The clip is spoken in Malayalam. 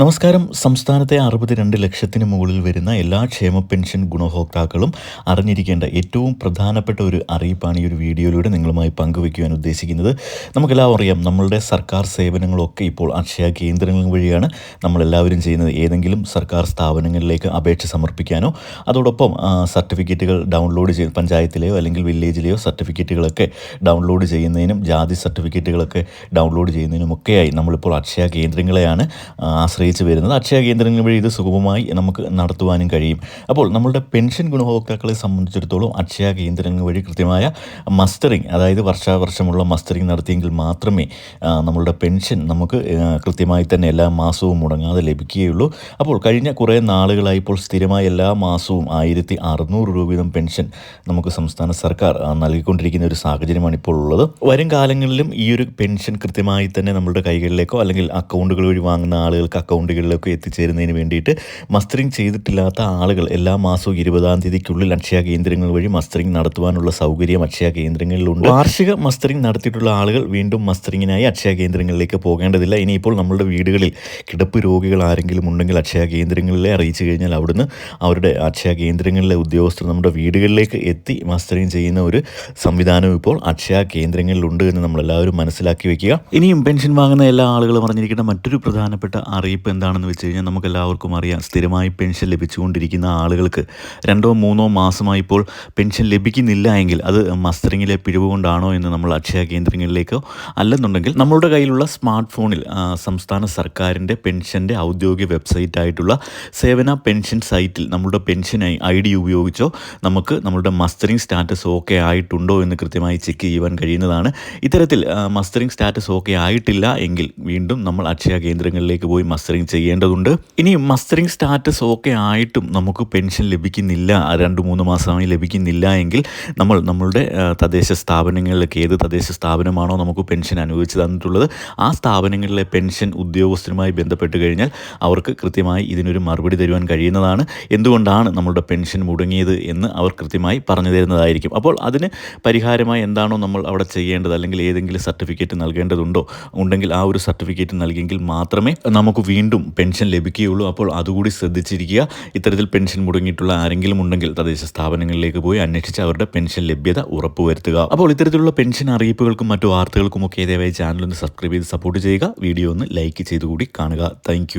നമസ്കാരം. സംസ്ഥാനത്തെ 62 ലക്ഷത്തിന് മുകളിൽ വരുന്ന എല്ലാ ക്ഷേമ പെൻഷൻ ഗുണഭോക്താക്കളും അറിഞ്ഞിരിക്കേണ്ട ഏറ്റവും പ്രധാനപ്പെട്ട ഒരു അറിയിപ്പാണ് ഈ ഒരു വീഡിയോയിലൂടെ നിങ്ങളുമായി പങ്കുവയ്ക്കുവാൻ ഉദ്ദേശിക്കുന്നത്. നമുക്കെല്ലാം അറിയാം, നമ്മളുടെ സർക്കാർ സേവനങ്ങളൊക്കെ ഇപ്പോൾ അക്ഷയ കേന്ദ്രങ്ങൾ വഴിയാണ് നമ്മളെല്ലാവരും ചെയ്യുന്നത്. ഏതെങ്കിലും സർക്കാർ സ്ഥാപനങ്ങളിലേക്ക് അപേക്ഷ സമർപ്പിക്കാനോ അതോടൊപ്പം സർട്ടിഫിക്കറ്റുകൾ ഡൗൺലോഡ് ചെയ്ത് പഞ്ചായത്തിലെയോ അല്ലെങ്കിൽ വില്ലേജിലെയോ സർട്ടിഫിക്കറ്റുകളൊക്കെ ഡൗൺലോഡ് ചെയ്യുന്നതിനും ജാതി സർട്ടിഫിക്കറ്റുകളൊക്കെ ഡൗൺലോഡ് ചെയ്യുന്നതിനുമൊക്കെയായി നമ്മളിപ്പോൾ അക്ഷയ കേന്ദ്രങ്ങളെയാണ് ആശ്രയിച്ച് വരുന്നത്. അക്ഷയ കേന്ദ്രങ്ങൾ വഴി ഇത് സുഗമമായി നമുക്ക് നടത്തുവാനും കഴിയും. അപ്പോൾ നമ്മളുടെ പെൻഷൻ ഗുണഭോക്താക്കളെ സംബന്ധിച്ചിടത്തോളം അക്ഷയ കേന്ദ്രങ്ങൾ വഴി കൃത്യമായ മസ്റ്ററിങ്, അതായത് വർഷാവർഷമുള്ള മസ്റ്ററിങ് നടത്തിയെങ്കിൽ മാത്രമേ നമ്മളുടെ പെൻഷൻ നമുക്ക് കൃത്യമായി തന്നെ എല്ലാ മാസവും മുടങ്ങാതെ ലഭിക്കുകയുള്ളൂ. അപ്പോൾ കഴിഞ്ഞ കുറേ നാളുകളായി ഇപ്പോൾ സ്ഥിരമായി എല്ലാ മാസവും 1600 രൂപ വീതം പെൻഷൻ നമുക്ക് സംസ്ഥാന സർക്കാർ നൽകിക്കൊണ്ടിരിക്കുന്ന ഒരു സാഹചര്യമാണ് ഇപ്പോൾ ഉള്ളത്. വരും കാലങ്ങളിലും ഈ ഒരു പെൻഷൻ കൃത്യമായി തന്നെ നമ്മളുടെ കൈകളിലേക്കോ അല്ലെങ്കിൽ അക്കൗണ്ടുകൾ വഴി വാങ്ങുന്ന ആളുകൾക്ക് അക്കൗണ്ടുകളിലൊക്കെ എത്തിച്ചേരുന്നതിന് വേണ്ടിയിട്ട് മസ്റ്ററിങ് ചെയ്തിട്ടില്ലാത്ത ആളുകൾ എല്ലാ മാസവും 20-ാം തീയതിക്കുള്ളിൽ അക്ഷയ കേന്ദ്രങ്ങൾ വഴി മസ്റ്ററിങ് നടത്തുവാനുള്ള സൗകര്യം അക്ഷയ കേന്ദ്രങ്ങളിലുണ്ട്. വാർഷിക മസ്റ്ററിങ് നടത്തിയിട്ടുള്ള ആളുകൾ വീണ്ടും മസ്റ്ററിങ്ങിനായി അക്ഷയ കേന്ദ്രങ്ങളിലേക്ക് പോകേണ്ടതില്ല. ഇനിയിപ്പോൾ നമ്മളുടെ വീടുകളിൽ കിടപ്പ് രോഗികൾ ആരെങ്കിലും ഉണ്ടെങ്കിൽ അക്ഷയ കേന്ദ്രങ്ങളിലെ അറിയിച്ചു കഴിഞ്ഞാൽ അവിടുന്ന് അവരുടെ അക്ഷയ കേന്ദ്രങ്ങളിലെ ഉദ്യോഗസ്ഥർ നമ്മുടെ വീടുകളിലേക്ക് എത്തി മസ്റ്ററിങ് ചെയ്യുന്ന ഒരു സംവിധാനം ഇപ്പോൾ അക്ഷയ കേന്ദ്രങ്ങളിലുണ്ട് എന്ന് നമ്മളെല്ലാവരും മനസ്സിലാക്കി വെക്കുക. ഇനിയും പെൻഷൻ വാങ്ങുന്ന എല്ലാ ആളുകളും അറിഞ്ഞിരിക്കേണ്ട മറ്റൊരു പ്രധാനപ്പെട്ട അറിയിപ്പ് എന്താണെന്ന് വെച്ച് കഴിഞ്ഞാൽ, നമുക്കെല്ലാവർക്കും അറിയാം, സ്ഥിരമായി പെൻഷൻ ലഭിച്ചുകൊണ്ടിരിക്കുന്ന ആളുകൾക്ക് 2-3 മാസമായി ഇപ്പോൾ പെൻഷൻ ലഭിക്കുന്നില്ല എങ്കിൽ അത് മസ്റ്ററിങ്ങിലെ പിഴവ് കൊണ്ടാണോ എന്ന് നമ്മൾ അക്ഷയ കേന്ദ്രങ്ങളിലേക്കോ അല്ലെന്നുണ്ടെങ്കിൽ നമ്മളുടെ കയ്യിലുള്ള സ്മാർട്ട് ഫോണിൽ സംസ്ഥാന സർക്കാരിൻ്റെ പെൻഷൻ്റെ ഔദ്യോഗിക വെബ്സൈറ്റായിട്ടുള്ള സേവന പെൻഷൻ സൈറ്റിൽ നമ്മളുടെ പെൻഷൻ ID ഉപയോഗിച്ചോ നമുക്ക് നമ്മളുടെ മസ്റ്ററിങ് സ്റ്റാറ്റസ് ഓക്കെ ആയിട്ടുണ്ടോ എന്ന് കൃത്യമായി ചെക്ക് ചെയ്യുവാൻ കഴിയുന്നതാണ്. ഇത്തരത്തിൽ മസ്റ്ററിങ് സ്റ്റാറ്റസ് ഓക്കെ ആയിട്ടില്ല എങ്കിൽ വീണ്ടും നമ്മൾ അക്ഷയ കേന്ദ്രങ്ങളിലേക്ക് പോയി മസ്റ്ററിങ് ചെയ്യേണ്ടതുണ്ട്. ഇനി മസ്റ്ററിങ് സ്റ്റാറ്റസ് ഓക്കെ ആയിട്ടും നമുക്ക് പെൻഷൻ ലഭിക്കുന്നില്ല, 2-3 മാസമായി ലഭിക്കുന്നില്ല എങ്കിൽ നമ്മളുടെ തദ്ദേശ സ്ഥാപനങ്ങളിലേക്ക്, ഏത് തദ്ദേശ സ്ഥാപനമാണോ നമുക്ക് പെൻഷൻ അനുവദിച്ച് തന്നിട്ടുള്ളത് ആ സ്ഥാപനങ്ങളിലെ പെൻഷൻ ഉദ്യോഗസ്ഥരുമായി ബന്ധപ്പെട്ട് കഴിഞ്ഞാൽ അവർക്ക് കൃത്യമായി ഇതിനൊരു മറുപടി തരുവാൻ കഴിയുന്നതാണ്. എന്തുകൊണ്ടാണ് നമ്മളുടെ പെൻഷൻ മുടങ്ങിയത് എന്ന് അവർ കൃത്യമായി പറഞ്ഞു തരുന്നതായിരിക്കും. അപ്പോൾ അതിന് പരിഹാരമായി എന്താണോ നമ്മൾ അവിടെ ചെയ്യേണ്ടത്, അല്ലെങ്കിൽ ഏതെങ്കിലും സർട്ടിഫിക്കറ്റ് നൽകേണ്ടതുണ്ടോ ഉണ്ടെങ്കിൽ ആ ഒരു സർട്ടിഫിക്കറ്റ് നൽകിയെങ്കിൽ മാത്രമേ നമുക്ക് വീണ്ടും പെൻഷൻ ലഭിക്കുകയുള്ളൂ. അപ്പോൾ അതുകൂടി ശ്രദ്ധിച്ചിരിക്കുക. ഇത്തരത്തിൽ പെൻഷൻ മുടങ്ങിയിട്ടുള്ള ആരെങ്കിലും ഉണ്ടെങ്കിൽ തദ്ദേശ സ്ഥാപനങ്ങളിലേക്ക് പോയി അന്വേഷിച്ച് അവരുടെ പെൻഷൻ ലഭ്യത ഉറപ്പുവരുത്തുക. അപ്പോൾ ഇത്തരത്തിലുള്ള പെൻഷൻ അറിയിപ്പുകൾക്കും മറ്റു വാർത്തകൾക്കും ഒക്കെ ദയവായി ചാനൽ ഒന്ന് സബ്സ്ക്രൈബ് ചെയ്ത് സപ്പോർട്ട് ചെയ്യുക. വീഡിയോ ഒന്ന് ലൈക്ക് ചെയ്തുകൂടി കാണുക. താങ്ക്